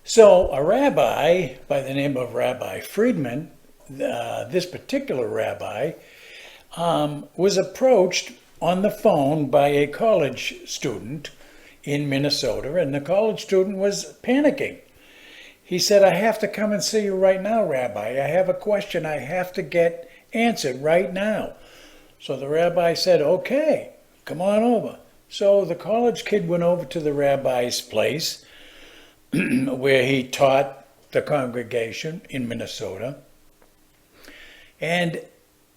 So a rabbi by the name of Rabbi Friedman, this particular rabbi, was approached on the phone by a college student in Minnesota, and the college student was panicking. He said, "I have to come and see you right now, Rabbi. I have a question I have to get answered right now." So the rabbi said, "Okay, come on over." So the college kid went over to the rabbi's place where he taught the congregation in Minnesota. And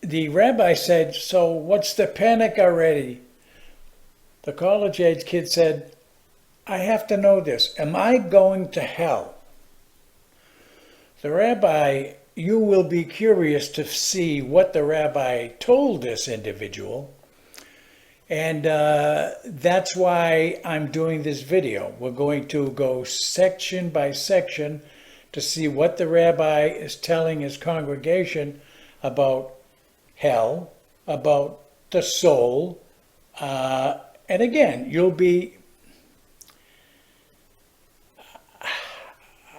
the rabbi said, "So what's the panic already?" The college-age kid said, "I have to know this. Am I going to hell?" The rabbi, you will be curious to see what the rabbi told this individual. And that's why I'm doing this video. We're going to go section by section to see what the rabbi is telling his congregation about hell, about the soul. And again, you'll be,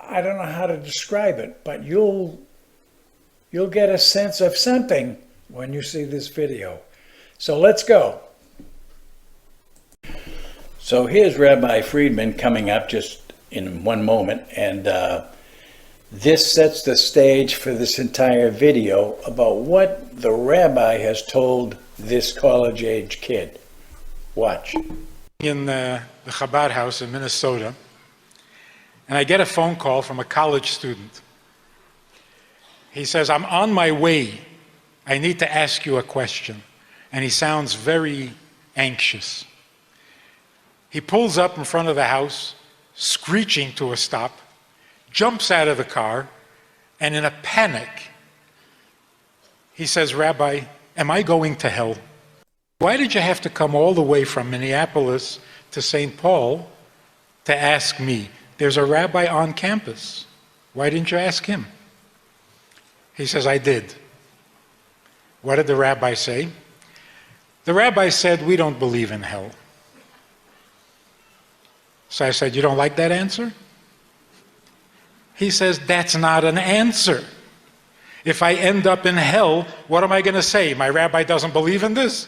I don't know how to describe it, but you'll get a sense of something when you see this video. So let's go. So here's Rabbi Friedman coming up just in one moment, and this sets the stage for this entire video about what the rabbi has told this college-age kid. Watch. In the Chabad house in Minnesota, and I get a phone call from a college student. He says, "I'm on my way. I need to ask you a question." And he sounds very anxious. He pulls up in front of the house, screeching to a stop, jumps out of the car, and in a panic, he says, "Rabbi, am I going to hell? Why did you have to come all the way from Minneapolis to St. Paul to ask me? There's a rabbi on campus. Why didn't you ask him?" He says, "I did." What did the rabbi say? The rabbi said, "We don't believe in hell." So I said, "You don't like that answer?" He says, "That's not an answer. If I end up in hell, what am I going to say? My rabbi doesn't believe in this?"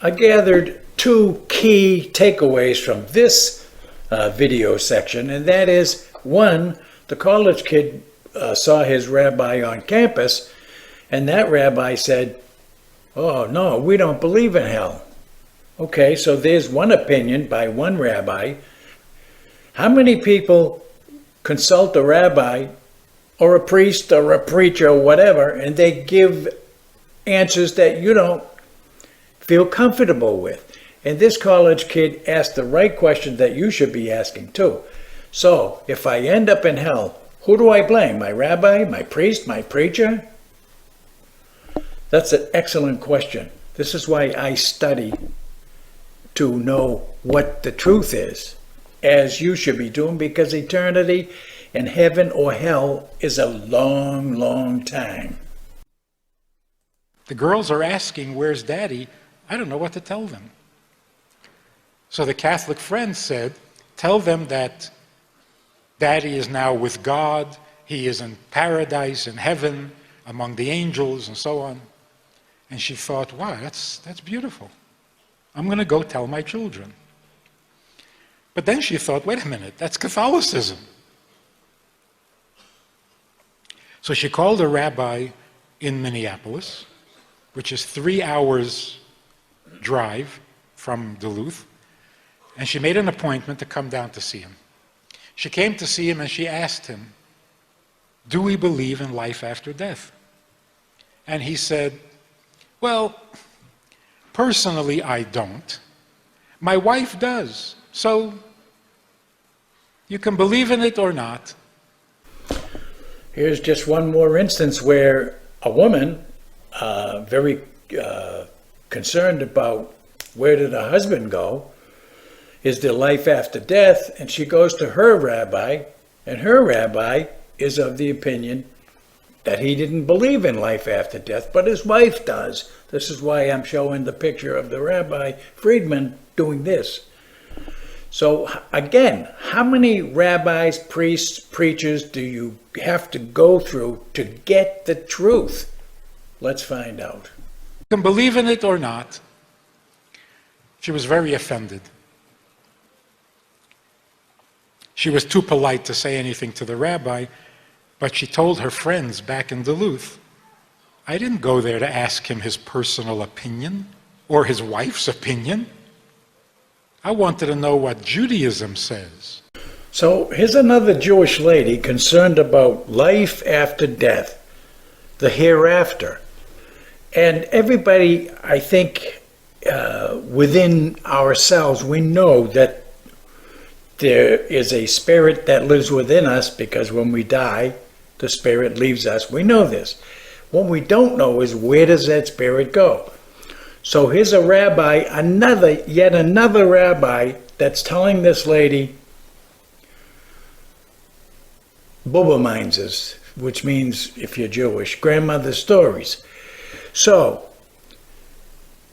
I gathered two key takeaways from this video section, and that is, one, the college kid saw his rabbi on campus, and that rabbi said, "Oh, no, we don't believe in hell." Okay, so there's one opinion by one rabbi. How many people consult a rabbi or a priest or a preacher or whatever, and they give answers that you don't feel comfortable with? And this college kid asked the right question that you should be asking too. So, if I end up in hell, who do I blame? My rabbi, my priest, my preacher? That's an excellent question. This is why I study, to know what the truth is, as you should be doing, because eternity in heaven or hell is a long, long time. The girls are asking, "Where's Daddy?" I don't know what to tell them. So the Catholic friend said, "Tell them that Daddy is now with God. He is in paradise, in heaven, among the angels," and so on. And she thought, wow, that's beautiful. I'm going to go tell my children. But then she thought, wait a minute, that's Catholicism. So she called a rabbi in Minneapolis, which is 3 hours drive from Duluth, and she made an appointment to come down to see him. She came to see him and she asked him, "Do we believe in life after death?" And he said, "Well, personally I don't. My wife does, so you can believe in it or not." Here's just one more instance where a woman, very concerned about where did her husband go, is there life after death, and she goes to her rabbi, and her rabbi is of the opinion that he didn't believe in life after death, but his wife does. This is why I'm showing the picture of the Rabbi Friedman doing this. So again, how many rabbis, priests, preachers do you have to go through to get the truth? Let's find out. You can believe in it or not. She was very offended. She was too polite to say anything to the rabbi, but she told her friends back in Duluth, I didn't go there to ask him his personal opinion or his wife's opinion. I wanted to know what Judaism says. So here's another Jewish lady concerned about life after death, the hereafter. And everybody, I think, within ourselves, we know that there is a spirit that lives within us, because when we die, the spirit leaves us. We know this. What we don't know is, where does that spirit go? So here's a rabbi, yet another rabbi, that's telling this lady Bubba which means, if you're Jewish, grandmother stories. So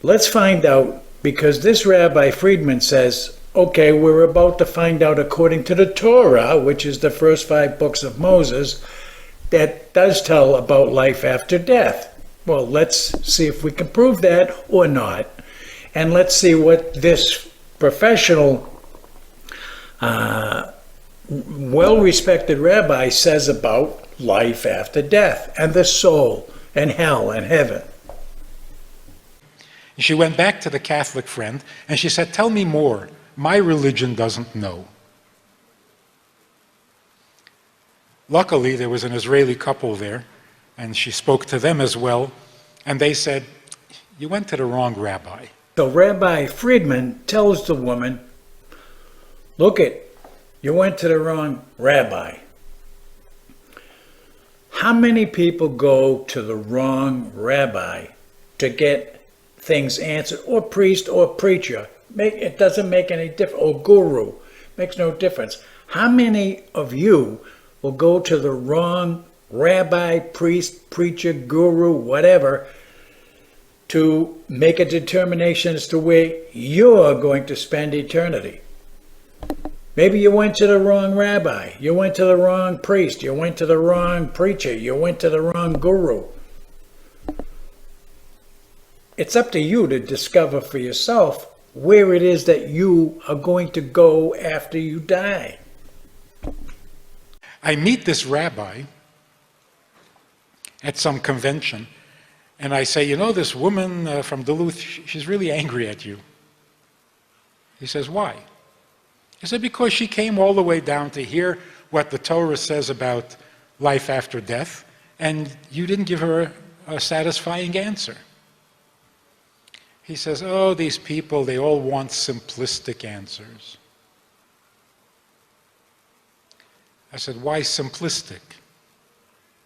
let's find out, because this Rabbi Friedman says, okay, we're about to find out, according to the Torah, which is the first 5 books of Moses, that does tell about life after death. Well, let's see if we can prove that or not. And let's see what this professional, well-respected rabbi says about life after death and the soul and hell and heaven. She went back to the Catholic friend and she said, tell me more. My religion doesn't know. Luckily, there was an Israeli couple there, and she spoke to them as well, and they said, you went to the wrong rabbi. So Rabbi Friedman tells the woman, look you went to the wrong rabbi. How many people go to the wrong rabbi to get things answered, or priest or preacher? It doesn't make any difference, or guru, makes no difference. How many of you will go to the wrong rabbi, priest, preacher, guru, whatever, to make a determination as to where you're going to spend eternity? Maybe you went to the wrong rabbi, you went to the wrong priest, you went to the wrong preacher, you went to the wrong guru. It's up to you to discover for yourself where it is that you are going to go after you die. I meet this rabbi at some convention, and I say, you know, this woman from Duluth, she's really angry at you. He says, why? I said, because she came all the way down to hear what the Torah says about life after death, and you didn't give her a satisfying answer. He says, oh, these people, they all want simplistic answers. I said, why simplistic?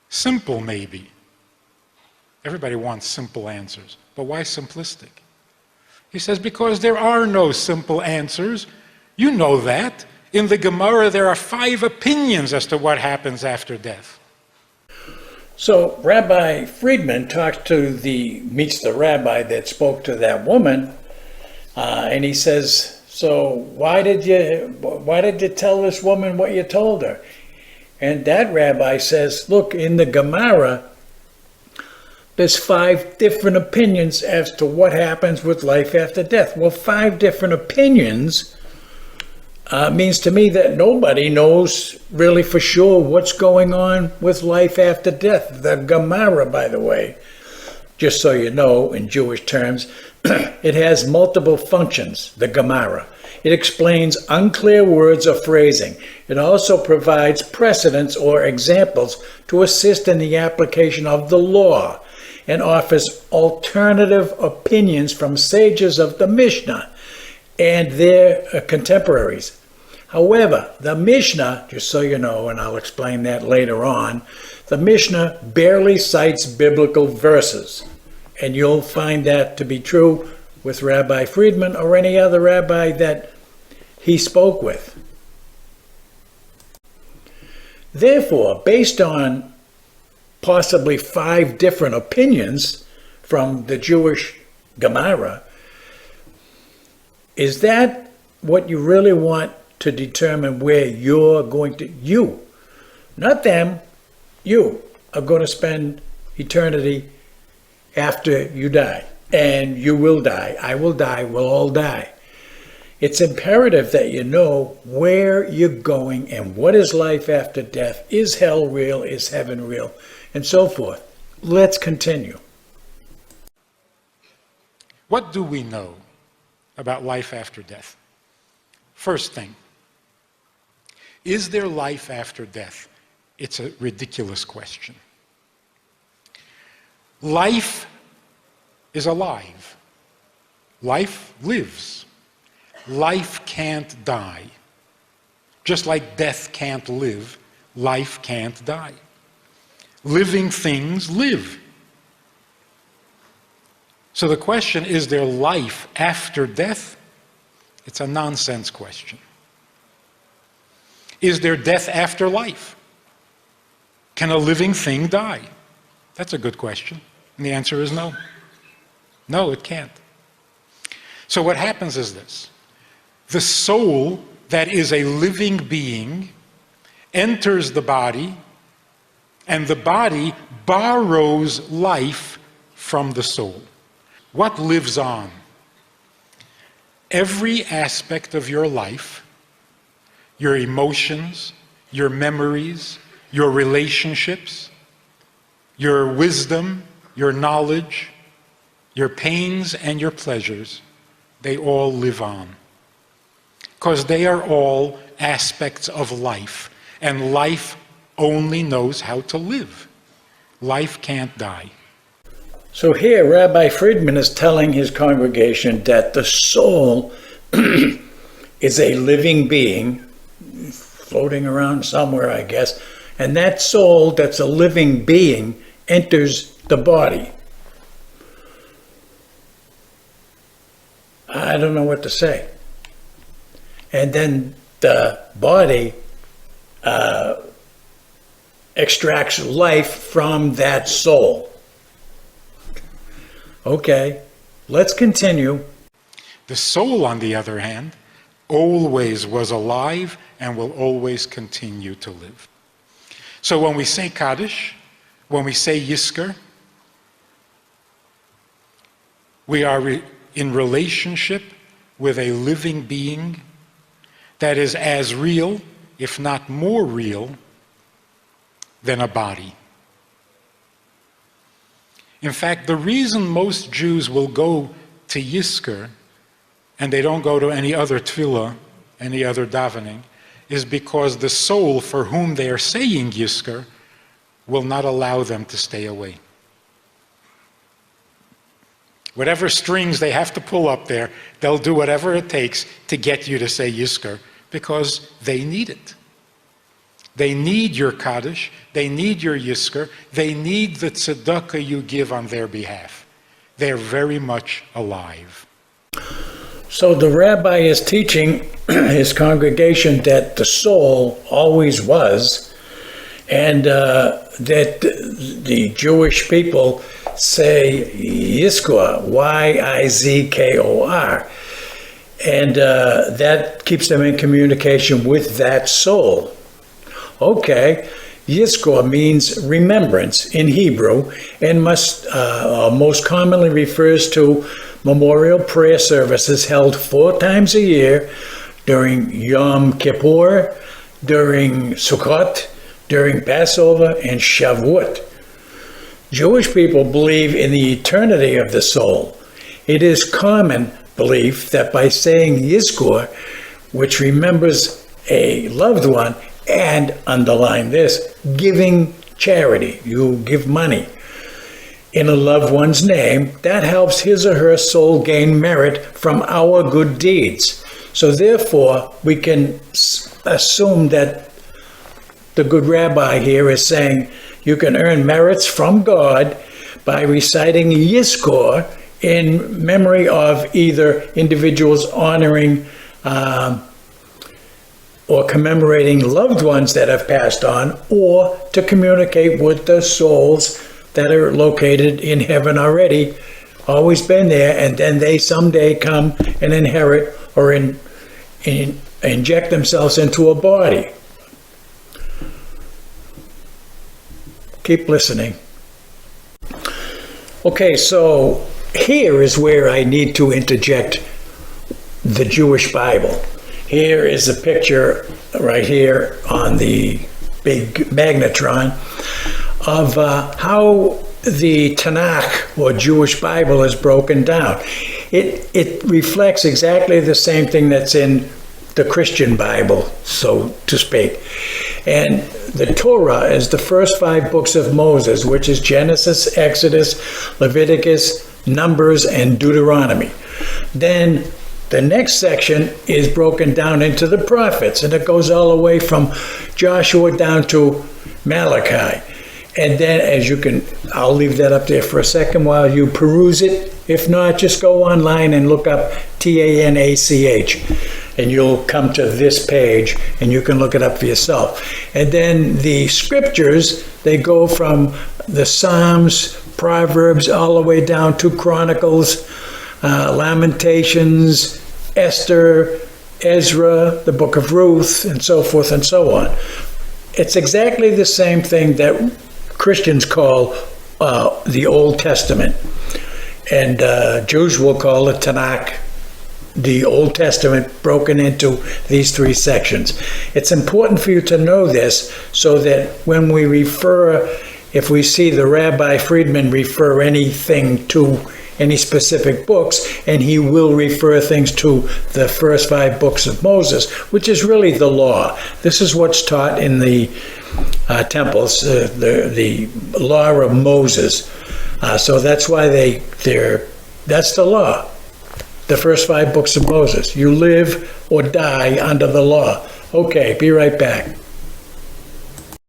Simple, maybe. Everybody wants simple answers, but why simplistic? He says, because there are no simple answers. You know that. In the Gemara, there are 5 opinions as to what happens after death. So Rabbi Friedman meets the rabbi that spoke to that woman, and he says, so why did you tell this woman what you told her? And that rabbi says, look, in the Gemara, there's 5 different opinions as to what happens with life after death. Well, 5 different opinions means to me that nobody knows really for sure what's going on with life after death. The Gemara, by the way, just so you know, in Jewish terms, it has multiple functions, the Gemara. It explains unclear words or phrasing. It also provides precedents or examples to assist in the application of the law, and offers alternative opinions from sages of the Mishnah and their contemporaries. However, the Mishnah, just so you know, and I'll explain that later on, the Mishnah barely cites biblical verses. And you'll find that to be true with Rabbi Friedman or any other rabbi that he spoke with. Therefore, based on possibly 5 different opinions from the Jewish Gemara, is that what you really want to determine where you're going to, you, not them, you are going to spend eternity after you die. And you will die. I will die. We'll all die. It's imperative that you know where you're going and what is life after death. Is hell real? Is heaven real? And so forth. Let's continue. What do we know about life after death? First thing, is there life after death? It's a ridiculous question. Life is alive. Life lives. Life can't die. Just like death can't live, life can't die. Living things live. So the question, is there life after death? It's a nonsense question. Is there death after life? Can a living thing die? That's a good question. And the answer is no. No, it can't. So what happens is this. The soul that is a living being enters the body, and the body borrows life from the soul. What lives on? Every aspect of your life, your emotions, your memories, your relationships, your wisdom, your knowledge, your pains and your pleasures, they all live on. Because they are all aspects of life, and life only knows how to live. Life can't die. So here, Rabbi Friedman is telling his congregation that the soul is a living being, floating around somewhere, I guess, and that soul that's a living being enters the body. I don't know what to say. And then the body extracts life from that soul. Okay, let's continue. The soul, on the other hand, always was alive and will always continue to live. So when we say Kaddish, when we say Yizkor, we are in relationship with a living being that is as real, if not more real, than a body. In fact, the reason most Jews will go to Yizkor and they don't go to any other tefillah, any other davening, is because the soul for whom they are saying Yizkor will not allow them to stay away. Whatever strings they have to pull up there, they'll do whatever it takes to get you to say Yizkor, because they need it. They need your Kaddish, they need your Yizkor, they need the tzedakah you give on their behalf. They're very much alive. So the rabbi is teaching his congregation that the soul always was, and that the Jewish people say Yizkor, Y-I-Z-K-O-R, and that keeps them in communication with that soul. Okay, Yizkor means remembrance in Hebrew, and most commonly refers to memorial prayer services held 4 times a year during Yom Kippur, during Sukkot, during Passover, and Shavuot. Jewish people believe in the eternity of the soul. It is common belief that by saying Yizkor, which remembers a loved one, and underline this, giving charity, you give money in a loved one's name, that helps his or her soul gain merit from our good deeds. So therefore, we can assume that the good rabbi here is saying you can earn merits from God by reciting Yizkor in memory of either individuals honoring or commemorating loved ones that have passed on, or to communicate with the souls that are located in heaven already, always been there, and then they someday come and inherit or inject themselves into a body. Keep listening. Okay, so here is where I need to interject the Jewish Bible. Here is a picture right here on the big magnetron of how the Tanakh or Jewish Bible is broken down. It reflects exactly the same thing that's in the Christian Bible, so to speak. And the Torah is the first 5 books of Moses, which is Genesis, Exodus, Leviticus, Numbers, and Deuteronomy. Then the next section is broken down into the prophets, and it goes all the way from Joshua down to Malachi. And then, as you can, I'll leave that up there for a second while you peruse it. If not, just go online and look up Tanach, and you'll come to this page, and you can look it up for yourself. And then the scriptures, they go from the Psalms, Proverbs, all the way down to Chronicles, Lamentations, Esther, Ezra, the book of Ruth, and so forth and so on. It's exactly the same thing that Christians call the Old Testament. And Jews will call it Tanakh, the Old Testament broken into these 3 sections. It's important for you to know this so that when we refer, if we see the Rabbi Friedman refer anything to any specific books, and he will refer things to the first 5 books of Moses, which is really the law. This is what's taught in the temples, the law of Moses. So that's why that's the law. The first 5 books of Moses. You live or die under the law. Okay, be right back.